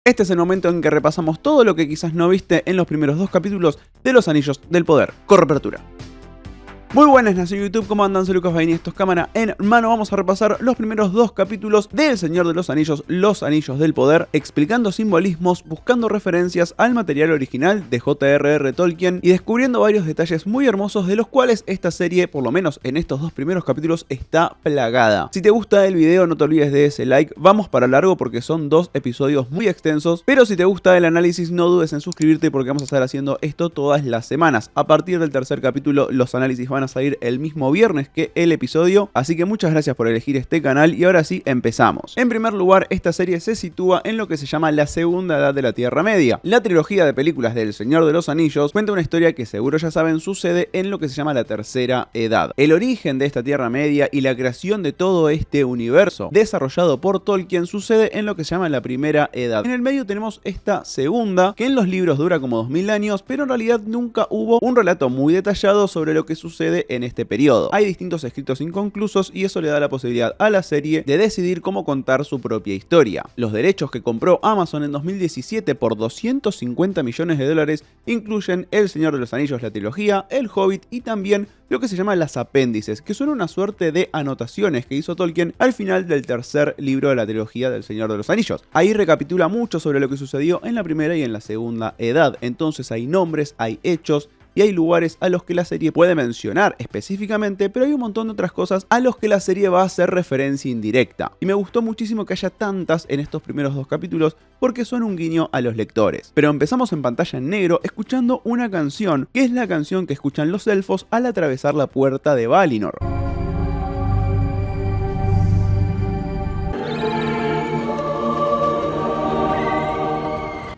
Este es el momento en que repasamos todo lo que quizás no viste en los primeros 2 capítulos de Los Anillos del Poder. Corre apertura. Muy buenas, nación YouTube, ¿cómo andan? Soy Lucas Baini, esto es Cámara en Mano. Vamos a repasar los primeros 2 capítulos de El Señor de los Anillos, Los Anillos del Poder, explicando simbolismos, buscando referencias al material original de J.R.R. Tolkien y descubriendo varios detalles muy hermosos de los cuales esta serie, por lo menos en estos 2 primeros capítulos, está plagada. Si te gusta el video, no te olvides de ese like. Vamos para largo porque son 2 episodios muy extensos, pero si te gusta el análisis, no dudes en suscribirte porque vamos a estar haciendo esto todas las semanas. A partir del tercer capítulo, los análisis van a salir el mismo viernes que el episodio, así que muchas gracias por elegir este canal y ahora sí empezamos. En primer lugar, esta serie se sitúa en lo que se llama la Segunda Edad de la Tierra Media. La trilogía de películas del Señor de los Anillos cuenta una historia que seguro ya saben sucede en lo que se llama la Tercera Edad. El origen de esta Tierra Media y la creación de todo este universo desarrollado por Tolkien sucede en lo que se llama la Primera Edad. En el medio tenemos esta segunda, que en los libros dura como 2000 años, pero en realidad nunca hubo un relato muy detallado sobre lo que sucede en este periodo. Hay distintos escritos inconclusos y eso le da la posibilidad a la serie de decidir cómo contar su propia historia. Los derechos que compró Amazon en 2017 por 250 millones de dólares incluyen El Señor de los Anillos, la trilogía, El Hobbit y también lo que se llama las apéndices, que son una suerte de anotaciones que hizo Tolkien al final del tercer libro de la trilogía del Señor de los Anillos. Ahí recapitula mucho sobre lo que sucedió en la primera y en la segunda edad. Entonces hay nombres, hay hechos y hay lugares a los que la serie puede mencionar específicamente, pero hay un montón de otras cosas a los que la serie va a hacer referencia indirecta. Y me gustó muchísimo que haya tantas en estos primeros 2 capítulos porque son un guiño a los lectores. Pero empezamos en pantalla en negro escuchando una canción, que es la canción que escuchan los elfos al atravesar la puerta de Valinor.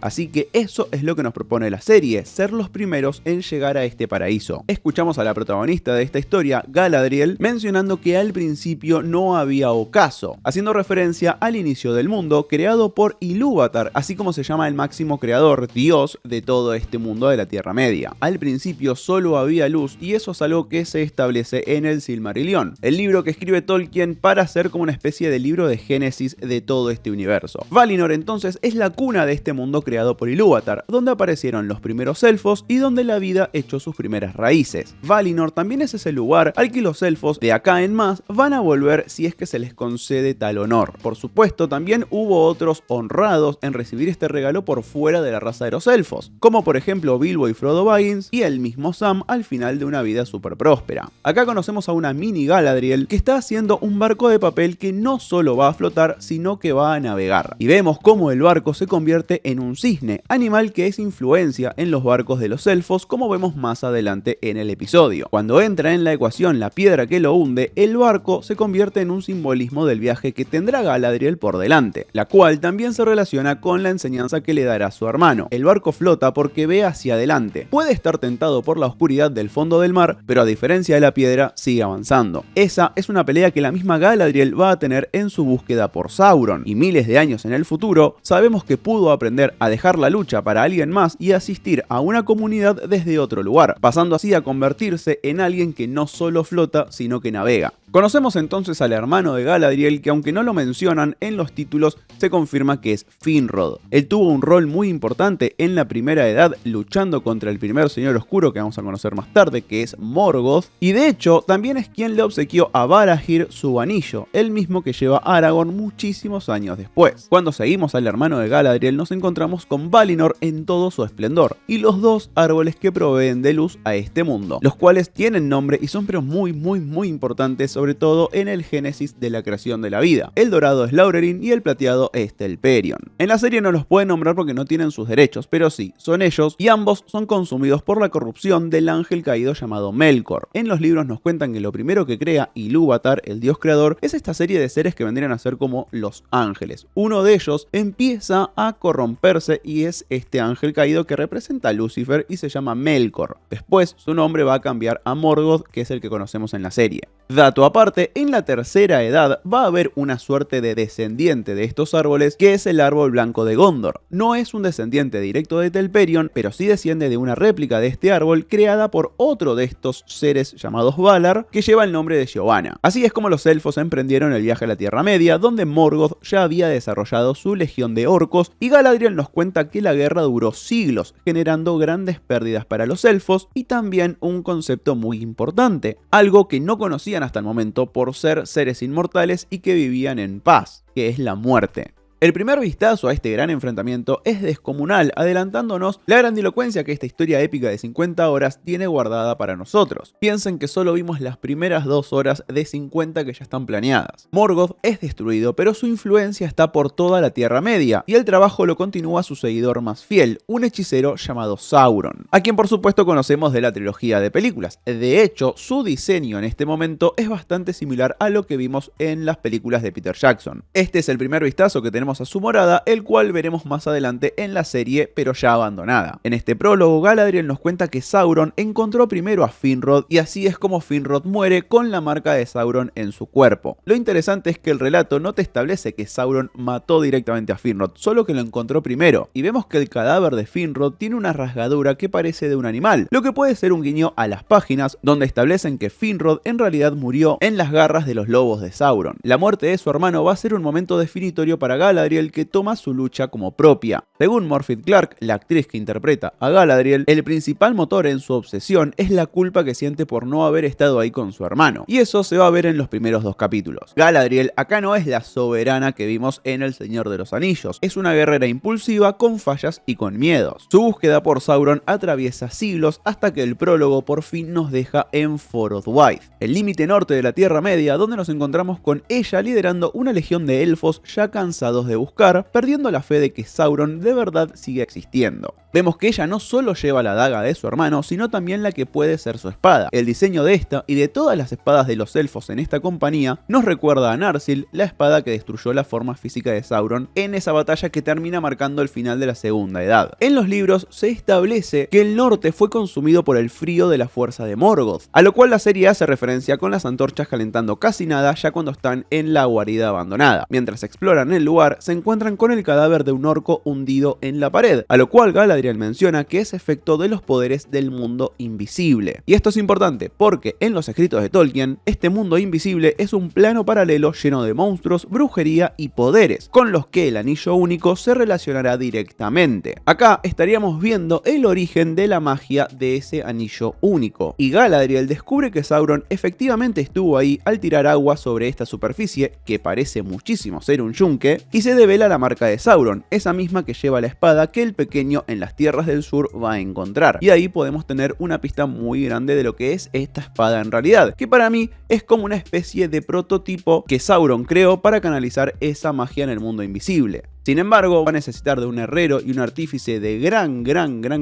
Así que eso es lo que nos propone la serie, ser los primeros en llegar a este paraíso. Escuchamos a la protagonista de esta historia, Galadriel, mencionando que al principio no había ocaso, haciendo referencia al inicio del mundo creado por Ilúvatar, así como se llama el máximo creador, dios de todo este mundo de la Tierra Media. Al principio solo había luz y eso es algo que se establece en el Silmarillion, el libro que escribe Tolkien para hacer como una especie de libro de génesis de todo este universo. Valinor entonces es la cuna de este mundo creado por Ilúvatar, donde aparecieron los primeros elfos y donde la vida echó sus primeras raíces. Valinor también es ese lugar al que los elfos de acá en más van a volver si es que se les concede tal honor. Por supuesto, también hubo otros honrados en recibir este regalo por fuera de la raza de los elfos, como por ejemplo Bilbo y Frodo Baggins y el mismo Sam al final de una vida súper próspera. Acá conocemos a una mini Galadriel que está haciendo un barco de papel que no solo va a flotar, sino que va a navegar. Y vemos cómo el barco se convierte en un cisne, animal que es influencia en los barcos de los elfos, como vemos más adelante en el episodio. Cuando entra en la ecuación la piedra que lo hunde, el barco se convierte en un simbolismo del viaje que tendrá Galadriel por delante, la cual también se relaciona con la enseñanza que le dará a su hermano. El barco flota porque ve hacia adelante. Puede estar tentado por la oscuridad del fondo del mar, pero a diferencia de la piedra, sigue avanzando. Esa es una pelea que la misma Galadriel va a tener en su búsqueda por Sauron, y miles de años en el futuro, sabemos que pudo aprender a dejar la lucha para alguien más y asistir a una comunidad desde otro lugar, pasando así a convertirse en alguien que no solo flota, sino que navega. Conocemos entonces al hermano de Galadriel, que aunque no lo mencionan en los títulos, se confirma que es Finrod. Él tuvo un rol muy importante en la Primera Edad, luchando contra el primer Señor Oscuro que vamos a conocer más tarde, que es Morgoth, y de hecho también es quien le obsequió a Barahir su anillo, el mismo que lleva Aragorn muchísimos años después. Cuando seguimos al hermano de Galadriel nos encontramos con Valinor en todo su esplendor, y los 2 árboles que proveen de luz a este mundo, los cuales tienen nombre y son pero muy importantes, sobre todo en el génesis de la creación de la vida. El dorado es Laurerin y el plateado es Telperion. En la serie no los pueden nombrar porque no tienen sus derechos, pero sí, son ellos, y ambos son consumidos por la corrupción del ángel caído llamado Melkor. En los libros nos cuentan que lo primero que crea Ilúvatar, el dios creador, es esta serie de seres que vendrían a ser como los ángeles. Uno de ellos empieza a corromperse y es este ángel caído que representa a Lucifer y se llama Melkor. Después su nombre va a cambiar a Morgoth, que es el que conocemos en la serie. Dato aparte, en la tercera edad va a haber una suerte de descendiente de estos árboles que es el árbol blanco de Gondor. No es un descendiente directo de Telperion, pero sí desciende de una réplica de este árbol creada por otro de estos seres llamados Valar, que lleva el nombre de Giovanna. Así es como los elfos emprendieron el viaje a la Tierra Media, donde Morgoth ya había desarrollado su legión de orcos, y Galadriel nos cuenta que la guerra duró siglos, generando grandes pérdidas para los elfos y también un concepto muy importante, algo que no conocían hasta el momento por ser seres inmortales y que vivían en paz, que es la muerte. El primer vistazo a este gran enfrentamiento es descomunal, adelantándonos la grandilocuencia que esta historia épica de 50 horas tiene guardada para nosotros. Piensen que solo vimos las primeras 2 horas de 50 que ya están planeadas. Morgoth es destruido, pero su influencia está por toda la Tierra Media, y el trabajo lo continúa su seguidor más fiel, un hechicero llamado Sauron, a quien por supuesto conocemos de la trilogía de películas. De hecho, su diseño en este momento es bastante similar a lo que vimos en las películas de Peter Jackson. Este es el primer vistazo que tenemos a su morada, el cual veremos más adelante en la serie, pero ya abandonada. En este prólogo, Galadriel nos cuenta que Sauron encontró primero a Finrod, y así es como Finrod muere con la marca de Sauron en su cuerpo. Lo interesante es que el relato no te establece que Sauron mató directamente a Finrod, solo que lo encontró primero, y vemos que el cadáver de Finrod tiene una rasgadura que parece de un animal, lo que puede ser un guiño a las páginas donde establecen que Finrod en realidad murió en las garras de los lobos de Sauron. La muerte de su hermano va a ser un momento definitorio para Galadriel, que toma su lucha como propia. Según Morfydd Clark, la actriz que interpreta a Galadriel, el principal motor en su obsesión es la culpa que siente por no haber estado ahí con su hermano, y eso se va a ver en los primeros 2 capítulos. Galadriel acá no es la soberana que vimos en El Señor de los Anillos, es una guerrera impulsiva con fallas y con miedos. Su búsqueda por Sauron atraviesa siglos hasta que el prólogo por fin nos deja en Forodwaith, el límite norte de la Tierra Media, donde nos encontramos con ella liderando una legión de elfos ya cansados de buscar, perdiendo la fe de que Sauron de verdad sigue existiendo. Vemos que ella no solo lleva la daga de su hermano, sino también la que puede ser su espada. El diseño de esta y de todas las espadas de los elfos en esta compañía nos recuerda a Narsil, la espada que destruyó la forma física de Sauron en esa batalla que termina marcando el final de la Segunda Edad. En los libros se establece que el norte fue consumido por el frío de la fuerza de Morgoth, a lo cual la serie hace referencia con las antorchas calentando casi nada ya cuando están en la guarida abandonada. Mientras exploran el lugar, se encuentran con el cadáver de un orco hundido en la pared, a lo cual Galadriel menciona que es efecto de los poderes del mundo invisible. Y esto es importante porque en los escritos de Tolkien, este mundo invisible es un plano paralelo lleno de monstruos, brujería y poderes, con los que el anillo único se relacionará directamente. Acá estaríamos viendo el origen de la magia de ese anillo único, y Galadriel descubre que Sauron efectivamente estuvo ahí al tirar agua sobre esta superficie, que parece muchísimo ser un yunque, y se devela la marca de Sauron, esa misma que lleva la espada que el pequeño en las tierras del sur va a encontrar. Y ahí podemos tener una pista muy grande de lo que es esta espada en realidad, que para mí es como una especie de prototipo que Sauron creó para canalizar esa magia en el mundo invisible. Sin embargo, va a necesitar de un herrero y un artífice de gran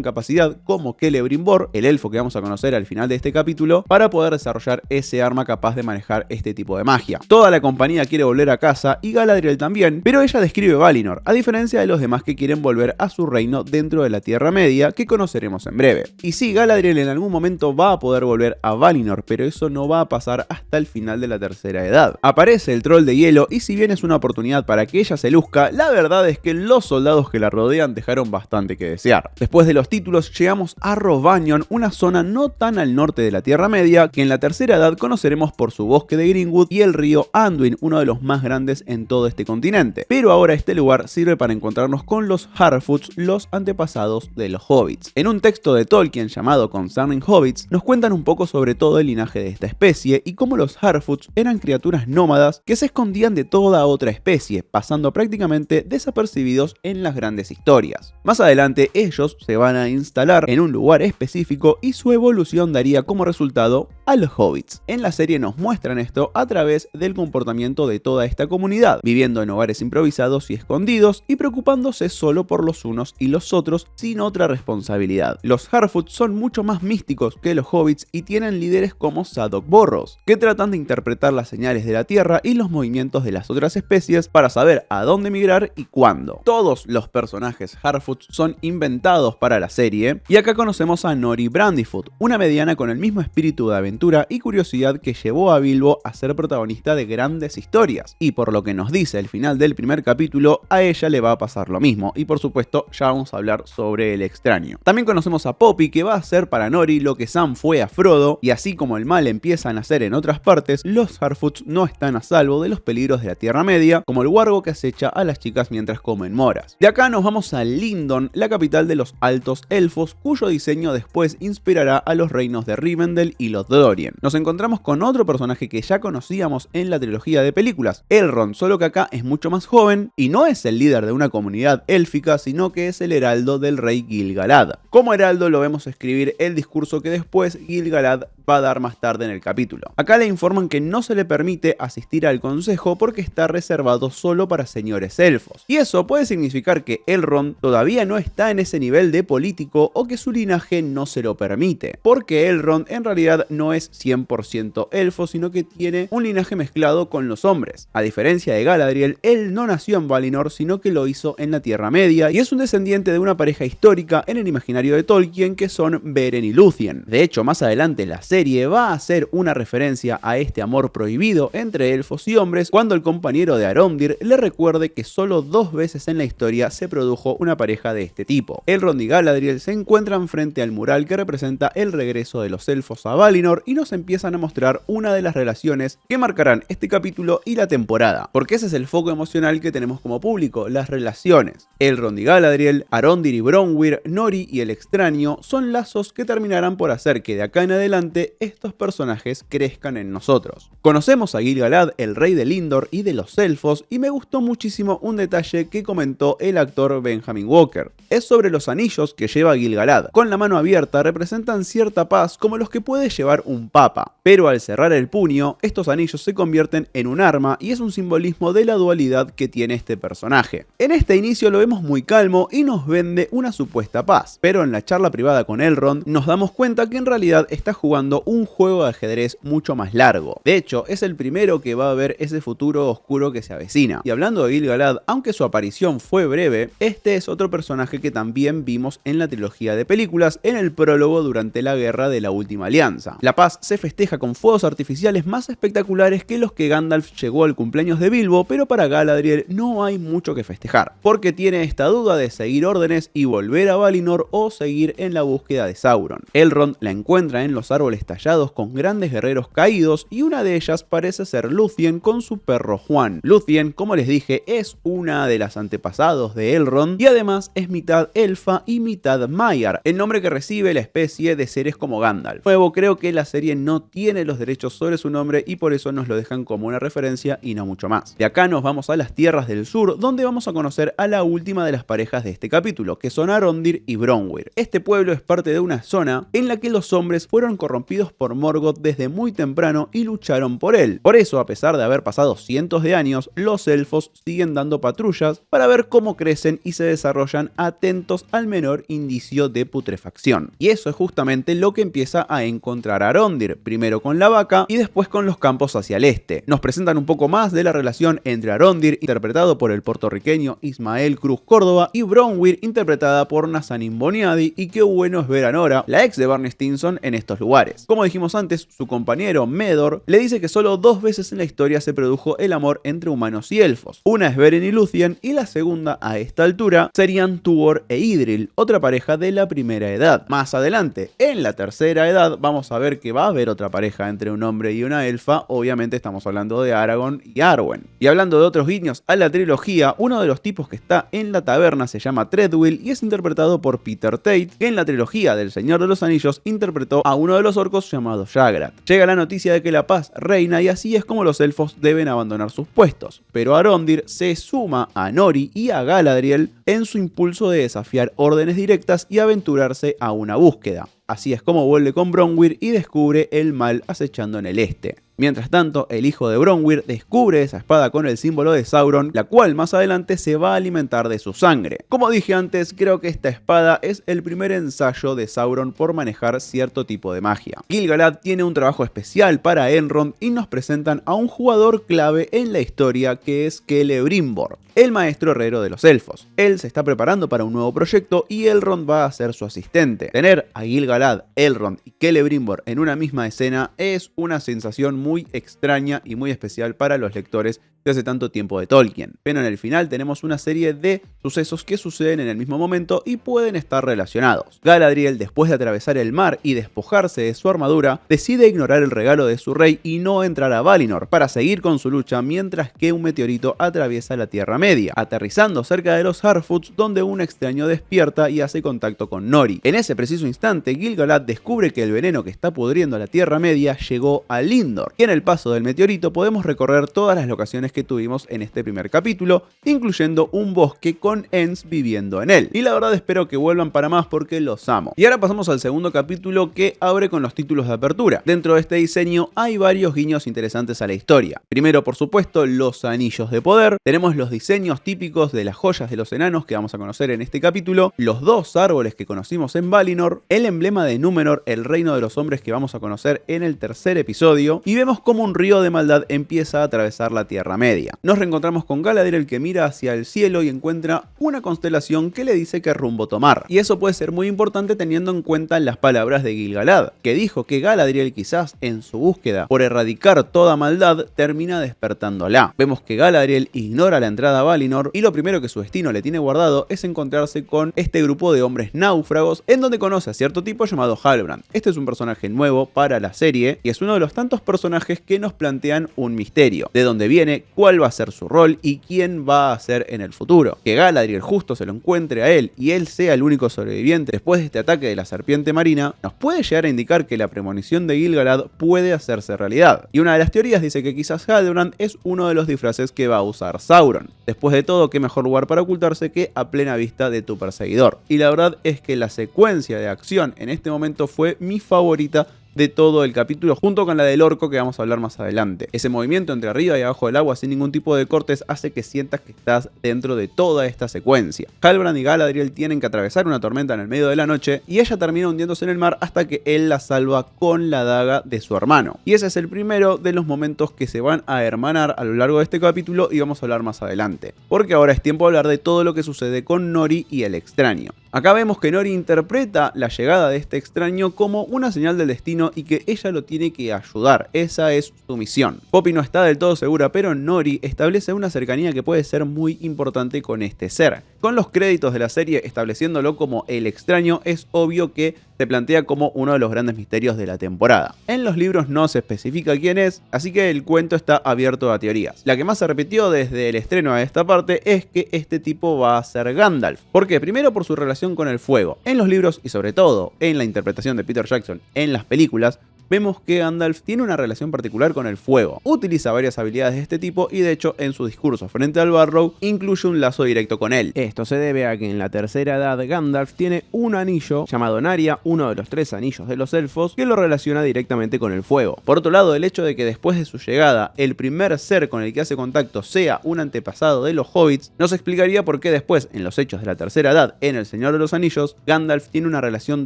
capacidad como Celebrimbor, el elfo que vamos a conocer al final de este capítulo, para poder desarrollar ese arma capaz de manejar este tipo de magia. Toda la compañía quiere volver a casa y Galadriel también, pero ella describe Valinor, a diferencia de los demás que quieren volver a su reino dentro de la Tierra Media, que conoceremos en breve. Y sí, Galadriel en algún momento va a poder volver a Valinor, pero eso no va a pasar hasta el final de la Tercera Edad. Aparece el troll de hielo y si bien es una oportunidad para que ella se luzca, la verdad es que los soldados que la rodean dejaron bastante que desear. Después de los títulos llegamos a Rhovanion, una zona no tan al norte de la Tierra Media, que en la Tercera Edad conoceremos por su bosque de Greenwood y el río Anduin, uno de los más grandes en todo este continente. Pero ahora este lugar sirve para encontrarnos con los Harfoots, los antepasados de los hobbits. En un texto de Tolkien llamado Concerning Hobbits, nos cuentan un poco sobre todo el linaje de esta especie y cómo los Harfoots eran criaturas nómadas que se escondían de toda otra especie, pasando prácticamente desapercibidos en las grandes historias. Más adelante ellos se van a instalar en un lugar específico y su evolución daría como resultado a los hobbits. En la serie nos muestran esto a través del comportamiento de toda esta comunidad, viviendo en hogares improvisados y escondidos y preocupándose solo por los unos y los otros sin otra responsabilidad. Los Harfoots son mucho más místicos que los hobbits y tienen líderes como Sadok Borros, que tratan de interpretar las señales de la tierra y los movimientos de las otras especies para saber a dónde migrar y cuándo. Todos los personajes Harfoots son inventados para la serie y acá conocemos a Nori Brandyfoot, una mediana con el mismo espíritu de aventura aventura y curiosidad que llevó a Bilbo a ser protagonista de grandes historias. Y por lo que nos dice el final del primer capítulo, a ella le va a pasar lo mismo. Y por supuesto, ya vamos a hablar sobre el extraño. También conocemos a Poppy, que va a ser para Nori lo que Sam fue a Frodo, y así como el mal empieza a nacer en otras partes, los Harfoots no están a salvo de los peligros de la Tierra Media, como el wargo que acecha a las chicas mientras comen moras. De acá nos vamos a Lindon, la capital de los altos elfos, cuyo diseño después inspirará a los reinos de Rivendell y Lothlórien. Nos encontramos con otro personaje que ya conocíamos en la trilogía de películas, Elrond, solo que acá es mucho más joven y no es el líder de una comunidad élfica, sino que es el heraldo del rey Gil-galad. Como heraldo lo vemos escribir el discurso que después Gil-galad va a dar más tarde en el capítulo. Acá le informan que no se le permite asistir al consejo porque está reservado solo para señores elfos. Y eso puede significar que Elrond todavía no está en ese nivel de político o que su linaje no se lo permite, porque Elrond en realidad no es 100% elfo, sino que tiene un linaje mezclado con los hombres. A diferencia de Galadriel, él no nació en Valinor, sino que lo hizo en la Tierra Media y es un descendiente de una pareja histórica en el imaginario de Tolkien que son Beren y Lúthien. De hecho, más adelante la serie va a hacer una referencia a este amor prohibido entre elfos y hombres cuando el compañero de Arondir le recuerde que solo 2 veces en la historia se produjo una pareja de este tipo. Elrond y Galadriel se encuentran frente al mural que representa el regreso de los elfos a Valinor y nos empiezan a mostrar una de las relaciones que marcarán este capítulo y la temporada, porque ese es el foco emocional que tenemos como público, las relaciones. Elrond y Galadriel, Arondir y Bronwyn, Nori y el extraño son lazos que terminarán por hacer que de acá en adelante estos personajes crezcan en nosotros. Conocemos a Gil-galad, el rey de Lindor y de los elfos, y me gustó muchísimo un detalle que comentó el actor Benjamin Walker. Es sobre los anillos que lleva Gil-galad. Con la mano abierta representan cierta paz como los que puede llevar un papa, pero al cerrar el puño, estos anillos se convierten en un arma y es un simbolismo de la dualidad que tiene este personaje. En este inicio lo vemos muy calmo y nos vende una supuesta paz, pero en la charla privada con Elrond nos damos cuenta que en realidad está jugando un juego de ajedrez mucho más largo. De hecho, es el primero que va a ver ese futuro oscuro que se avecina. Y hablando de Gil-galad, aunque su aparición fue breve, este es otro personaje que también vimos en la trilogía de películas en el prólogo durante la guerra de la Última Alianza. La paz se festeja con fuegos artificiales más espectaculares que los que Gandalf llegó al cumpleaños de Bilbo, pero para Galadriel no hay mucho que festejar, porque tiene esta duda de seguir órdenes y volver a Valinor o seguir en la búsqueda de Sauron. Elrond la encuentra en los árboles tallados con grandes guerreros caídos y una de ellas parece ser Lúthien con su perro Juan. Lúthien, como les dije, es una de las antepasados de Elrond y además es mitad elfa y mitad Maiar, el nombre que recibe la especie de seres como Gandalf. Nuevo, creo que la serie no tiene los derechos sobre su nombre y por eso nos lo dejan como una referencia y no mucho más. De acá nos vamos a las tierras del sur, donde vamos a conocer a la última de las parejas de este capítulo, que son Arondir y Bronwyn. Este pueblo es parte de una zona en la que los hombres fueron corrompidos por Morgoth desde muy temprano y lucharon por él. Por eso, a pesar de haber pasado cientos de años, los elfos siguen dando patrullas para ver cómo crecen y se desarrollan, atentos al menor indicio de putrefacción. Y eso es justamente lo que empieza a encontrar Arondir, primero con la vaca y después con los campos hacia el este. Nos presentan un poco más de la relación entre Arondir, interpretado por el puertorriqueño Ismael Cruz Córdoba, y Bronwyn, interpretada por Nazanin Boniadi, y qué bueno es ver a Nora, la ex de Barney Stinson, en estos lugares. Como dijimos antes, su compañero Medor le dice que solo 2 veces en la historia se produjo el amor entre humanos y elfos. Una es Beren y Lúthien y la segunda a esta altura serían Tuor e Idril, otra pareja de la primera edad. Más adelante, en la tercera edad, vamos a ver que va a haber otra pareja entre un hombre y una elfa. Obviamente estamos hablando de Aragorn y Arwen. Y hablando de otros guiños a la trilogía, uno de los tipos que está en la taberna se llama Treadwell y es interpretado por Peter Tate, que en la trilogía del Señor de los Anillos interpretó a uno de los orcos llamado Shagrat. Llega la noticia de que la paz reina y así es como los elfos deben abandonar sus puestos, pero Arondir se suma a Nori y a Galadriel en su impulso de desafiar órdenes directas y aventurarse a una búsqueda. Así es como vuelve con Bronwyn y descubre el mal acechando en el este. Mientras tanto, el hijo de Bronwyn descubre esa espada con el símbolo de Sauron, la cual más adelante se va a alimentar de su sangre. Como dije antes, creo que esta espada es el primer ensayo de Sauron por manejar cierto tipo de magia. Gil-galad tiene un trabajo especial para Elrond y nos presentan a un jugador clave en la historia que es Celebrimbor, el maestro herrero de los elfos. Él se está preparando para un nuevo proyecto y Elrond va a ser su asistente. Tener a Gil-galad, Elrond y Celebrimbor en una misma escena es una sensación muy extraña y muy especial para los lectores de hace tanto tiempo de Tolkien. Pero en el final tenemos una serie de sucesos que suceden en el mismo momento y pueden estar relacionados. Galadriel, después de atravesar el mar y despojarse de su armadura, decide ignorar el regalo de su rey y no entrar a Valinor para seguir con su lucha mientras que un meteorito atraviesa la Tierra Media, aterrizando cerca de los Harfoots, donde un extraño despierta y hace contacto con Nori. En ese preciso instante, Gil-galad descubre que el veneno que está pudriendo la Tierra Media llegó a Lindor, y en el paso del meteorito podemos recorrer todas las locaciones que tuvimos en este primer capítulo, incluyendo un bosque con Ents viviendo en él. Y la verdad espero que vuelvan para más porque los amo. Y ahora pasamos al segundo capítulo, que abre con los títulos de apertura. Dentro de este diseño hay varios guiños interesantes a la historia. Primero, por supuesto, los anillos de poder. Tenemos los diseños típicos de las joyas de los enanos que vamos a conocer en este capítulo, los dos árboles que conocimos en Valinor, el emblema de Númenor, el reino de los hombres que vamos a conocer en el tercer episodio, y vemos cómo un río de maldad empieza a atravesar la Tierra Media. Nos reencontramos con Galadriel, que mira hacia el cielo y encuentra una constelación que le dice qué rumbo tomar. Y eso puede ser muy importante teniendo en cuenta las palabras de Gil-galad, que dijo que Galadriel quizás en su búsqueda por erradicar toda maldad termina despertándola. Vemos que Galadriel ignora la entrada a Valinor y lo primero que su destino le tiene guardado es encontrarse con este grupo de hombres náufragos, en donde conoce a cierto tipo llamado Halbrand. Este es un personaje nuevo para la serie y es uno de los tantos personajes que nos plantean un misterio: de dónde viene, cuál va a ser su rol y quién va a ser en el futuro. Que Galadriel justo se lo encuentre a él y él sea el único sobreviviente después de este ataque de la serpiente marina nos puede llegar a indicar que la premonición de Gil-galad puede hacerse realidad. Y una de las teorías dice que quizás Halbrand es uno de los disfraces que va a usar Sauron. Después de todo, qué mejor lugar para ocultarse que a plena vista de tu perseguidor. Y la verdad es que la secuencia de acción en este momento fue mi favorita de todo el capítulo, junto con la del orco que vamos a hablar más adelante. Ese movimiento entre arriba y abajo del agua sin ningún tipo de cortes hace que sientas que estás dentro de toda esta secuencia. Halbrand y Galadriel tienen que atravesar una tormenta en el medio de la noche y ella termina hundiéndose en el mar hasta que él la salva con la daga de su hermano. Y ese es el primero de los momentos que se van a hermanar a lo largo de este capítulo y vamos a hablar más adelante. Porque ahora es tiempo de hablar de todo lo que sucede con Nori y el extraño. Acá vemos que Nori interpreta la llegada de este extraño como una señal del destino y que ella lo tiene que ayudar. Esa es su misión. Poppy no está del todo segura, pero Nori establece una cercanía que puede ser muy importante con este ser. Con los créditos de la serie estableciéndolo como el extraño, es obvio que se plantea como uno de los grandes misterios de la temporada. En los libros no se especifica quién es, así que el cuento está abierto a teorías. La que más se repitió desde el estreno a esta parte es que este tipo va a ser Gandalf. ¿Por qué? Primero por su relación con el fuego. En los libros y sobre todo en la interpretación de Peter Jackson en las películas, vemos que Gandalf tiene una relación particular con el fuego. Utiliza varias habilidades de este tipo y de hecho en su discurso frente al Balrog incluye un lazo directo con él. Esto se debe a que en la tercera edad Gandalf tiene un anillo llamado Narya, uno de los 3 anillos de los elfos, que lo relaciona directamente con el fuego. Por otro lado, el hecho de que después de su llegada el primer ser con el que hace contacto sea un antepasado de los hobbits, nos explicaría por qué después, en los hechos de la tercera edad, en El Señor de los Anillos, Gandalf tiene una relación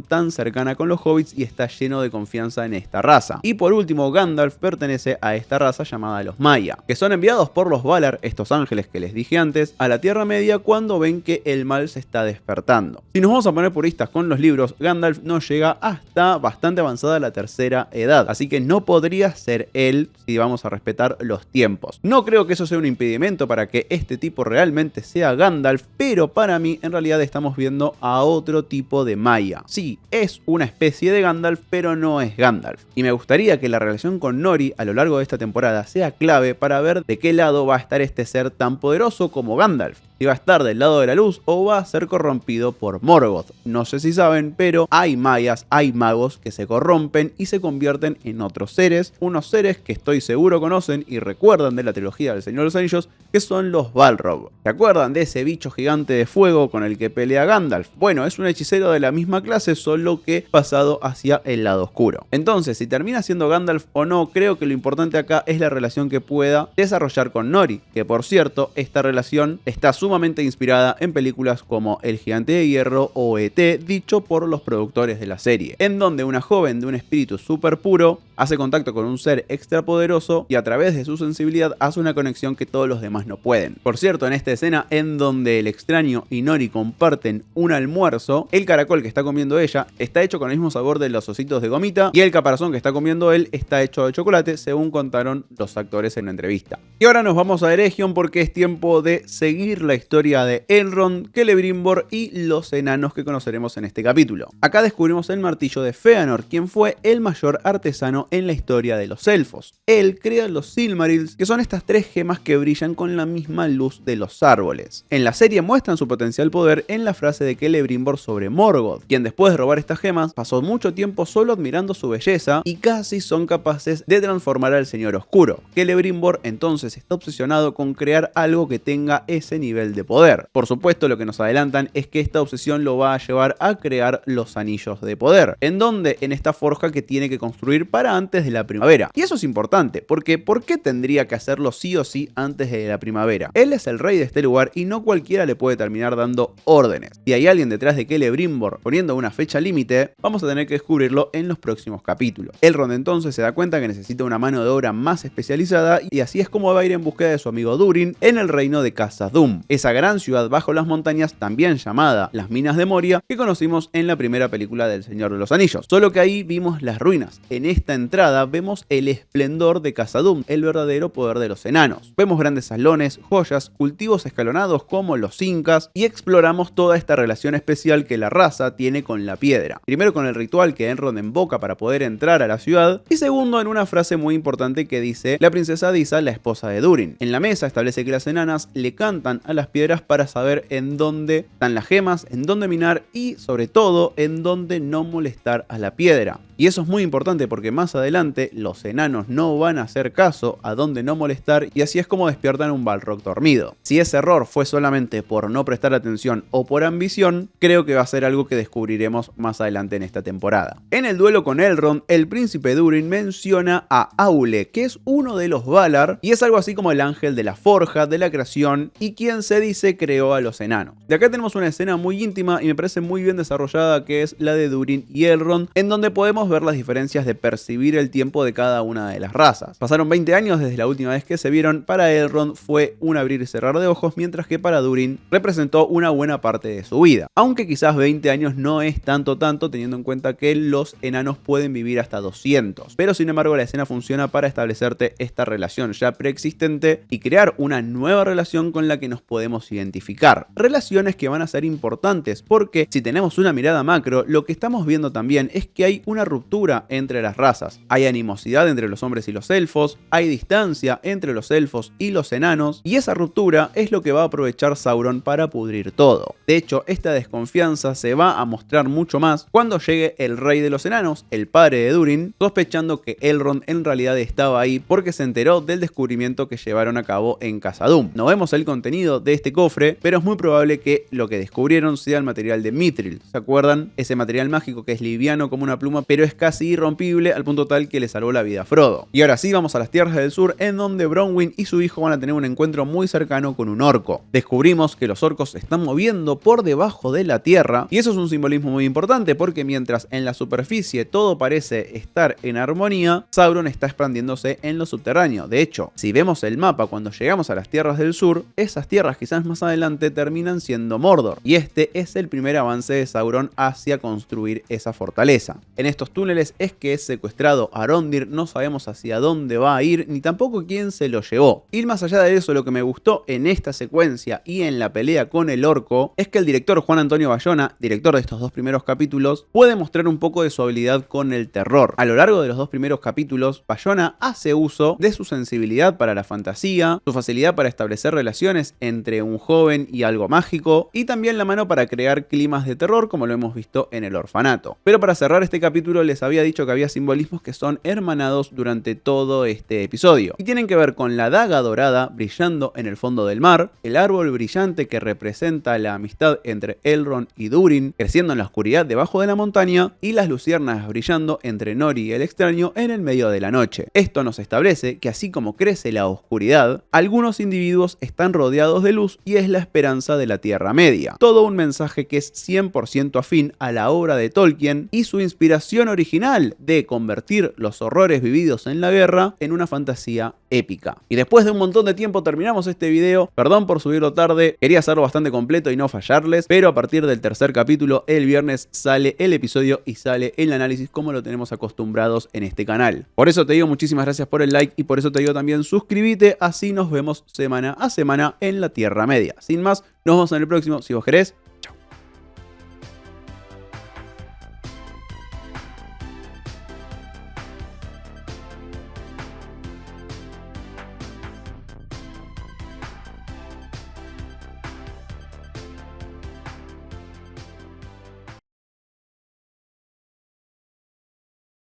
tan cercana con los hobbits y está lleno de confianza en esta raza. Y por último, Gandalf pertenece a esta raza llamada los Maiar, que son enviados por los Valar, estos ángeles que les dije antes, a la Tierra Media cuando ven que el mal se está despertando. Si nos vamos a poner puristas con los libros, Gandalf no llega hasta bastante avanzada la tercera edad, así que no podría ser él si vamos a respetar los tiempos. No creo que eso sea un impedimento para que este tipo realmente sea Gandalf, pero para mí en realidad estamos viendo a otro tipo de Maiar. Sí, es una especie de Gandalf, pero no es Gandalf. Y me gustaría que la relación con Nori a lo largo de esta temporada sea clave para ver de qué lado va a estar este ser tan poderoso como Gandalf. si va a estar del lado de la luz o va a ser corrompido por Morgoth. No sé si saben, pero hay mayas, hay magos que se corrompen y se convierten en otros seres, unos seres que estoy seguro conocen y recuerdan de la trilogía del Señor de los Anillos, que son los Balrog. ¿Se acuerdan de ese bicho gigante de fuego con el que pelea Gandalf? Bueno, es un hechicero de la misma clase, solo que pasado hacia el lado oscuro. Entonces, si termina siendo Gandalf o no, creo que lo importante acá es la relación que pueda desarrollar con Nori, que por cierto, esta relación está sumamente inspirada en películas como El Gigante de Hierro o E.T., dicho por los productores de la serie, en donde una joven de un espíritu súper puro hace contacto con un ser extrapoderoso y a través de su sensibilidad hace una conexión que todos los demás no pueden. Por cierto, en esta escena en donde el extraño y Nori comparten un almuerzo, el caracol que está comiendo ella está hecho con el mismo sabor de los ositos de gomita y el caparazón que está comiendo él está hecho de chocolate, según contaron los actores en la entrevista. Y ahora nos vamos a Eregion porque es tiempo de seguir la historia de Elrond, Celebrimbor y los enanos que conoceremos en este capítulo. Acá descubrimos el martillo de Fëanor, quien fue el mayor artesano en la historia de los elfos. Él crea los Silmarils, que son estas 3 gemas que brillan con la misma luz de los árboles. En la serie muestran su potencial poder en la frase de Celebrimbor sobre Morgoth, quien después de robar estas gemas pasó mucho tiempo solo admirando su belleza y casi son capaces de transformar al Señor Oscuro. Celebrimbor entonces está obsesionado con crear algo que tenga ese nivel de poder. Por supuesto, lo que nos adelantan es que esta obsesión lo va a llevar a crear los anillos de poder, en donde en esta forja que tiene que construir para antes de la primavera. Y eso es importante, porque ¿por qué tendría que hacerlo sí o sí antes de la primavera? Él es el rey de este lugar y no cualquiera le puede terminar dando órdenes. Si hay alguien detrás de Celebrimbor poniendo una fecha límite, vamos a tener que descubrirlo en los próximos capítulos. Elrond entonces se da cuenta que necesita una mano de obra más especializada y así es como va a ir en búsqueda de su amigo Durin en el reino de Khazad-dûm, esa gran ciudad bajo las montañas también llamada las Minas de Moria que conocimos en la primera película del Señor de los Anillos. Solo que ahí vimos las ruinas. En esta entrada vemos el esplendor de Khazad-dûm, el verdadero poder de los enanos. Vemos grandes salones, joyas, cultivos escalonados como los incas y exploramos toda esta relación especial que la raza tiene con la piedra. Primero con el ritual que Elrond invoca para poder entrar a la ciudad y segundo en una frase muy importante que dice la princesa Disa, la esposa de Durin. En la mesa establece que las enanas le cantan a las piedras para saber en dónde están las gemas, en dónde minar y sobre todo en dónde no molestar a la piedra. Y eso es muy importante porque más adelante los enanos no van a hacer caso a dónde no molestar y así es como despiertan un Balrog dormido. Si ese error fue solamente por no prestar atención o por ambición, creo que va a ser algo que descubriremos más adelante en esta temporada. En el duelo con Elrond, el príncipe Durin menciona a Aule, que es uno de los Valar y es algo así como el ángel de la forja, de la creación y quien se dice creó a los enanos. De acá tenemos una escena muy íntima y me parece muy bien desarrollada que es la de Durin y Elrond, en donde podemos ver las diferencias de percibir el tiempo de cada una de las razas. Pasaron 20 años desde la última vez que se vieron, para Elrond fue un abrir y cerrar de ojos, mientras que para Durin representó una buena parte de su vida. Aunque quizás 20 años no es tanto teniendo en cuenta que los enanos pueden vivir hasta 200. Pero sin embargo la escena funciona para establecerte esta relación ya preexistente y crear una nueva relación con la que nos podemos identificar. Relaciones que van a ser importantes porque si tenemos una mirada macro, lo que estamos viendo también es que hay una ruptura entre las razas. Hay animosidad entre los hombres y los elfos, hay distancia entre los elfos y los enanos y esa ruptura es lo que va a aprovechar Sauron para pudrir todo. De hecho, esta desconfianza se va a mostrar mucho más cuando llegue el rey de los enanos, el padre de Durin, sospechando que Elrond en realidad estaba ahí porque se enteró del descubrimiento que llevaron a cabo en Khazad-dûm. No vemos el contenido de este cofre, pero es muy probable que lo que descubrieron sea el material de Mithril. ¿Se acuerdan? Ese material mágico que es liviano como una pluma, pero es casi irrompible al punto tal que le salvó la vida a Frodo. Y ahora sí, vamos a las tierras del sur, en donde Bronwyn y su hijo van a tener un encuentro muy cercano con un orco. Descubrimos que los orcos se están moviendo por debajo de la tierra, y eso es un simbolismo muy importante porque mientras en la superficie todo parece estar en armonía, Sauron está expandiéndose en lo subterráneo. De hecho, si vemos el mapa cuando llegamos a las tierras del sur, esas tierras quizás más adelante terminan siendo Mordor, y este es el primer avance de Sauron hacia construir esa fortaleza. En estos túneles es que es secuestrado Arondir, no sabemos hacia dónde va a ir, ni tampoco quién se lo llevó. Y más allá de eso, lo que me gustó en esta secuencia y en la pelea con el orco, es que el director Juan Antonio Bayona, director de estos dos primeros capítulos, puede mostrar un poco de su habilidad con el terror. A lo largo de los dos primeros capítulos, Bayona hace uso de su sensibilidad para la fantasía, su facilidad para establecer relaciones entre un joven y algo mágico, y también la mano para crear climas de terror, como lo hemos visto en El Orfanato. Pero para cerrar este capítulo les había dicho que había simbolismos que son hermanados durante todo este episodio, y tienen que ver con la daga dorada brillando en el fondo del mar, el árbol brillante que representa la amistad entre Elrond y Durin creciendo en la oscuridad debajo de la montaña, y las luciérnagas brillando entre Nori y el extraño en el medio de la noche. Esto nos establece que así como crece la oscuridad, algunos individuos están rodeados de luz y es la esperanza de la Tierra Media. Todo un mensaje que es 100% afín a la obra de Tolkien y su inspiración original de convertir los horrores vividos en la guerra en una fantasía épica. Y después de un montón de tiempo terminamos este video. Perdón por subirlo tarde, quería hacerlo bastante completo y no fallarles, pero a partir del tercer capítulo, el viernes sale el episodio y sale el análisis como lo tenemos acostumbrados en este canal. Por eso te digo muchísimas gracias por el like y por eso te digo también suscríbete, así nos vemos semana a semana en la Tierra Media. Sin más, nos vemos en el próximo. Si vos querés,